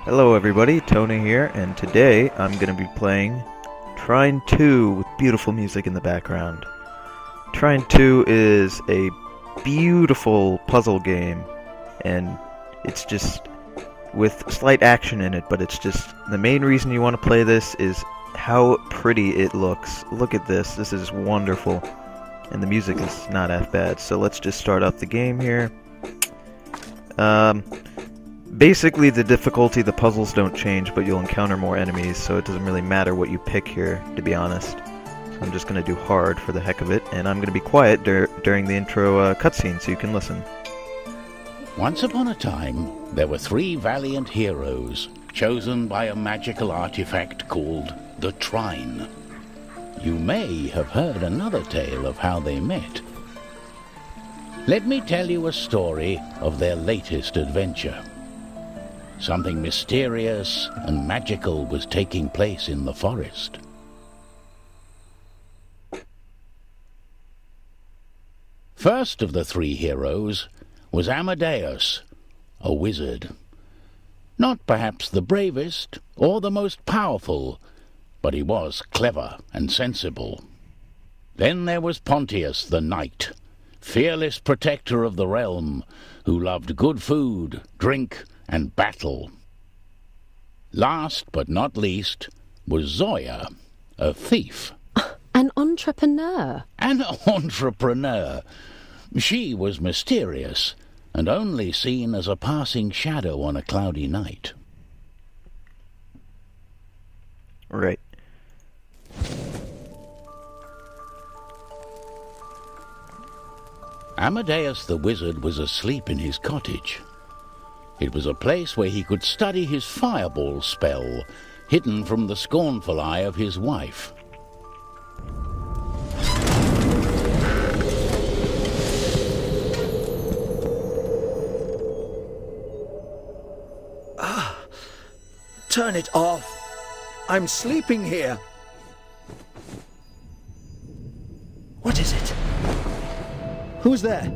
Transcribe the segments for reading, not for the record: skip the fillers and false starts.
Hello everybody, Tony here, and today I'm going to be playing Trine 2 with beautiful music in the background. Trine 2 is a beautiful puzzle game, and it's just with slight action in it, but it's just, the main reason you want to play this is how pretty it looks. Look at this, this is wonderful, and the music is not half bad. So let's just start up the game here. Basically, the difficulty, the puzzles don't change, but you'll encounter more enemies, so it doesn't really matter what you pick here, to be honest. So I'm just going to do hard for the heck of it, and I'm going to be quiet during the intro cutscene so you can listen. Once upon a time, there were 3 valiant heroes, chosen by a magical artifact called the Trine. You may have heard another tale of how they met. Let me tell you a story of their latest adventure. Something mysterious and magical was taking place in the forest. First of the 3 heroes was Amadeus, a wizard. Not perhaps the bravest or the most powerful, but he was clever and sensible. Then there was Pontius the knight, fearless protector of the realm, who loved good food, drink, and battle. Last but not least was Zoya, a thief. An entrepreneur. An entrepreneur. She was mysterious and only seen as a passing shadow on a cloudy night. Right. Amadeus the wizard was asleep in his cottage. It was a place where he could study his fireball spell, hidden from the scornful eye of his wife. Turn it off. I'm sleeping here. What is it? Who's there?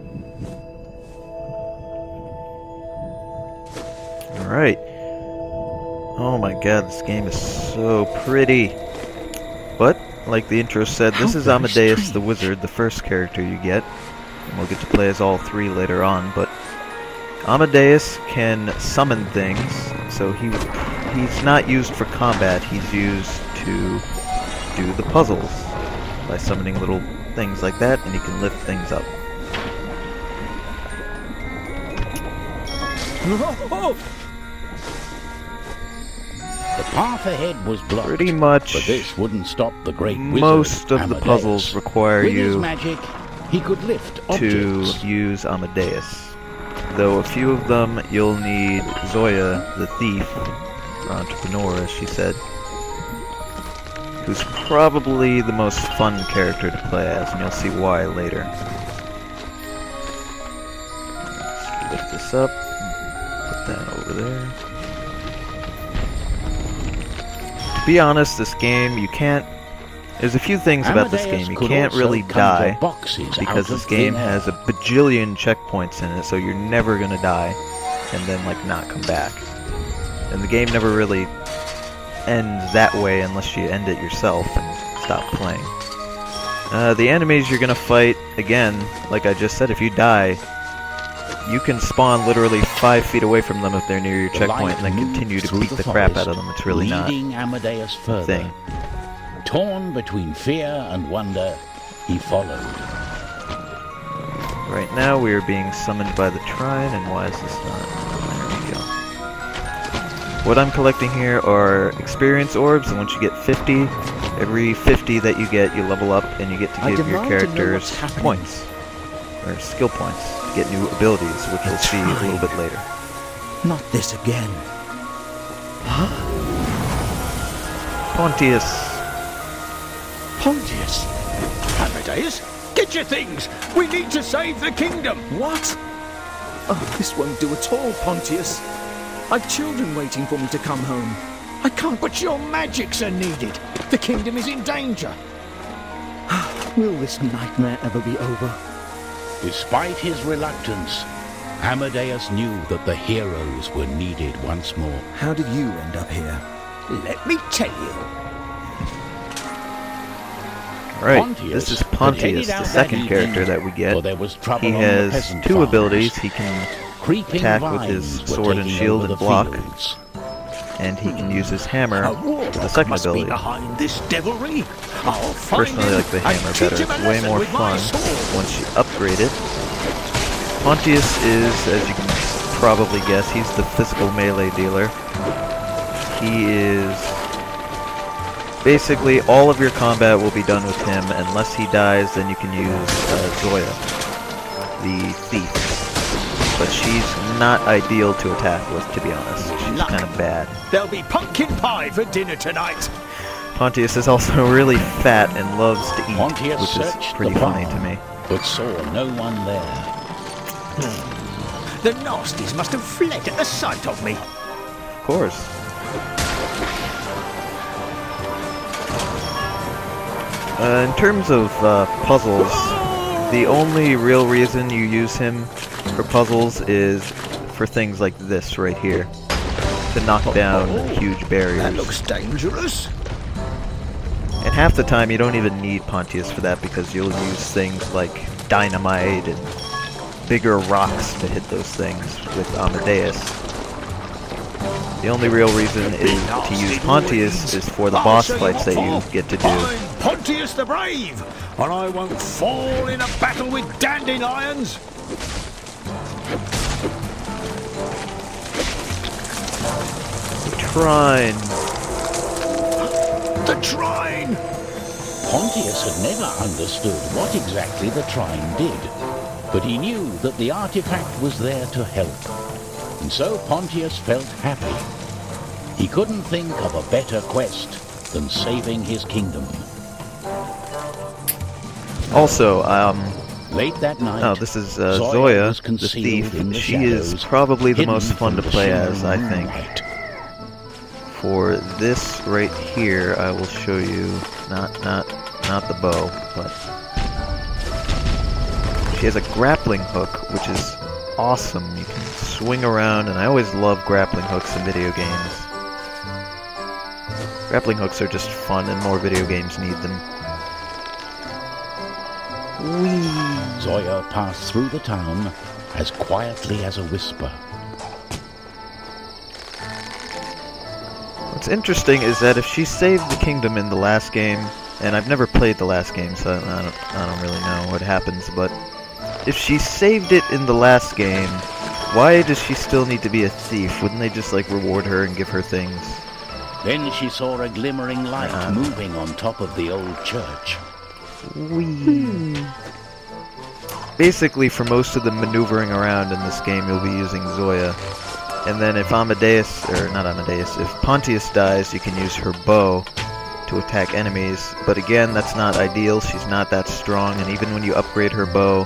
Alright. Oh my god, this game is so pretty. But, like the intro said, this is Amadeus the wizard, the first character you get. And we'll get to play as all 3 later on, but Amadeus can summon things, so he's not used for combat, he's used to do the puzzles by summoning little things like that, and he can lift things up. The path ahead was blocked, Pretty much, but this wouldn't stop the great wizard, most of Amadeus. the puzzles require With you his magic, he could lift to objects. use Amadeus. Though a few of them you'll need Zoya, the thief, or entrepreneur as she said, who's probably the most fun character to play as, and you'll see why later. Let's lift this up, put that over there. To be honest, this game, you can't... There's a few things about this game. You can't really die, because this game has a bajillion checkpoints in it, so you're never gonna die, and then, like, not come back. And the game never really ends that way unless you end it yourself and stop playing. The enemies you're gonna fight, again, like I just said, if you die, you can spawn literally 5 feet away from them if they're near your checkpoint, and then continue to beat the crap out of them. It's really not Amadeus further. a thing. Torn between fear and wonder, he followed. Right now we are being summoned by the Trine, and why is this not? There we go. What I'm collecting here are experience orbs, and once you get 50, every 50 that you get, you level up, and you get to give your characters points, or skill points, to get new abilities, which we'll see a little bit later. Not this again. Huh? Pontius. Pontius? Amadeus, get your things! We need to save the kingdom! What? Oh, this won't do at all, Pontius. I've children waiting for me to come home. I can't... But your magics are needed! The kingdom is in danger! Will this nightmare ever be over? Despite his reluctance, Amadeus knew that the heroes were needed once more. How did you end up here? Let me tell you. Alright, this is Pontius, the second character that we get. He has two abilities. He can attack with his sword and shield and block, and he can use his hammer with the second ability. Personally, I like the hammer better. It's way more fun once you upgrade it. Pontius is, as you can probably guess, he's the physical melee dealer. He is... basically, all of your combat will be done with him. Unless he dies, then you can use Zoya, the thief. But she's not ideal to attack with, to be honest. She's kind of bad. There'll be pumpkin pie for dinner tonight. Pontius is also really fat and loves to eat, which is pretty funny to me. But saw no one there. The nasties must have fled at the sight of me. Of course. In terms of puzzles, the only real reason you use him for puzzles is for things like this right here, to knock down huge barriers. That looks dangerous. And half the time you don't even need Pontius for that, because you'll use things like dynamite and bigger rocks to hit those things with Amadeus. The only real reason is to use Pontius is for the boss fights that you get to do. I'm Pontius the Brave, and I won't fall in a battle with dandelions. Trine. The Trine! Pontius had never understood what exactly the Trine did, but he knew that the artifact was there to help, and so Pontius felt happy. He couldn't think of a better quest than saving his kingdom. Also, late that night, oh, this is Zoya, the thief. She is probably the most fun to play as, I think. For this right here, I will show you, not the bow, but she has a grappling hook, which is awesome. You can swing around, and I always love grappling hooks in video games. Grappling hooks are just fun, and more video games need them. Whee! Zoya passed through the town as quietly as a whisper. What's interesting is that if she saved the kingdom in the last game, and I've never played the last game, so I don't really know what happens, but if she saved it in the last game, why does she still need to be a thief? Wouldn't they just, like, reward her and give her things? Then she saw a glimmering light moving on top of the old church. Whee! Basically, for most of the maneuvering around in this game, you'll be using Zoya. And then if if Pontius dies, you can use her bow to attack enemies. But again, that's not ideal. She's not that strong, and even when you upgrade her bow,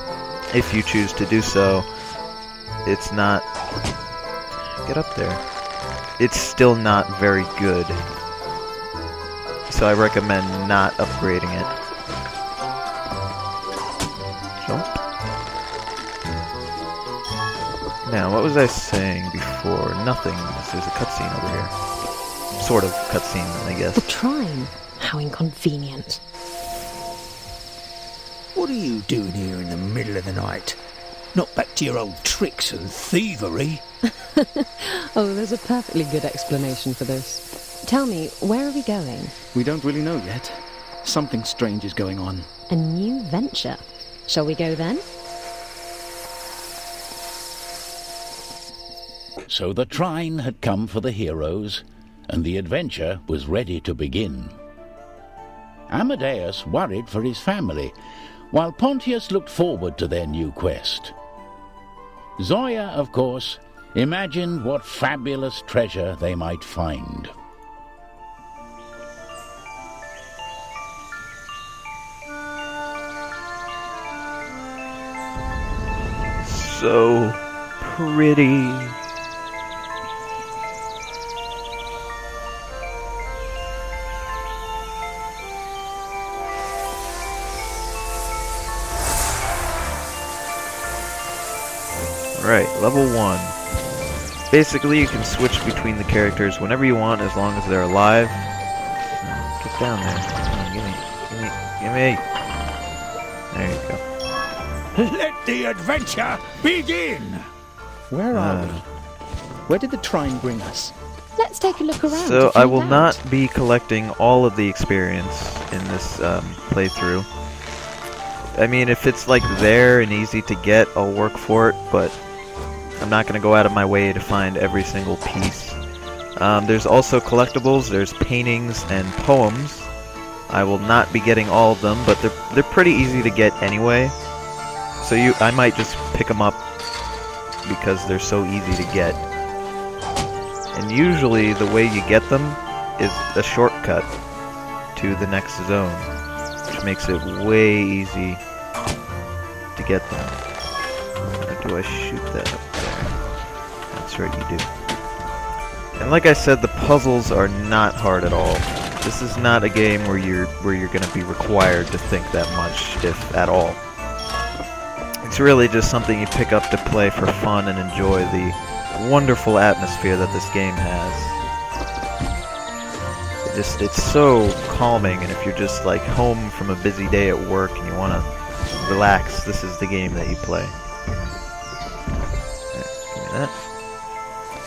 if you choose to do so, it's not... Get up there. It's still not very good. So I recommend not upgrading it. Jump. Now, what was I saying before? Nothing. There's a cutscene over here. Sort of cutscene, I guess. The Trine. How inconvenient. What are you doing here in the middle of the night? Not back to your old tricks and thievery. Oh, there's a perfectly good explanation for this. Tell me, where are we going? We don't really know yet. Something strange is going on. A new venture. Shall we go then? So the Trine had come for the heroes, and the adventure was ready to begin. Amadeus worried for his family, while Pontius looked forward to their new quest. Zoya, of course, imagined what fabulous treasure they might find. So pretty. Right, level 1. Basically, you can switch between the characters whenever you want, as long as they're alive. Get down there. Come on, gimme. There you go. Let the adventure begin! Where are we? Where did the Trine bring us? Let's take a look around. So I will not be collecting all of the experience in this playthrough. I mean, if it's like there and easy to get, I'll work for it, but I'm not going to go out of my way to find every single piece. There's also collectibles, there's paintings and poems. I will not be getting all of them, but they're pretty easy to get anyway. So I might just pick them up because they're so easy to get. And usually the way you get them is a shortcut to the next zone, which makes it way easy to get them. Or do I shoot that up there? That's right, you do. And like I said, the puzzles are not hard at all. This is not a game where you're going to be required to think that much, if at all. It's really just something you pick up to play for fun and enjoy the wonderful atmosphere that this game has. It's so calming, and if you're just like home from a busy day at work and you want to relax, this is the game that you play. There, give me that.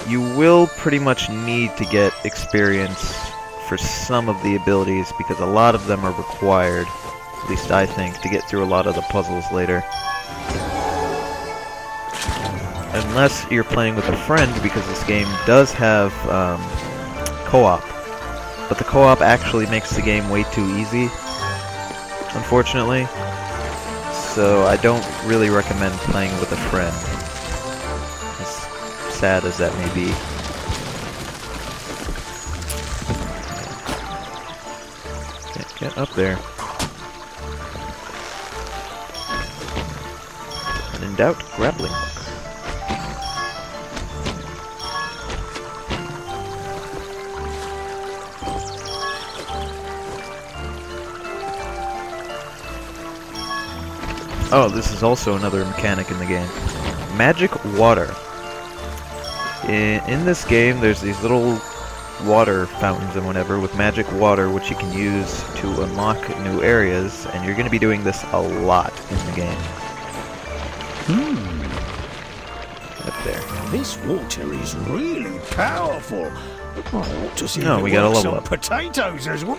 You will pretty much need to get experience for some of the abilities because a lot of them are required, at least I think, to get through a lot of the puzzles later. Unless you're playing with a friend, because this game does have co-op. But the co-op actually makes the game way too easy, unfortunately. So I don't really recommend playing with a friend, as sad as that may be. Get up there. When in doubt, grappling hook. Oh, this is also another mechanic in the game. Magic water. In this game, there's these little water fountains and whatever with magic water, which you can use to unlock new areas, and you're going to be doing this a lot in the game. Up there. This water is really powerful. I ought to see we got a level up. potatoes as well.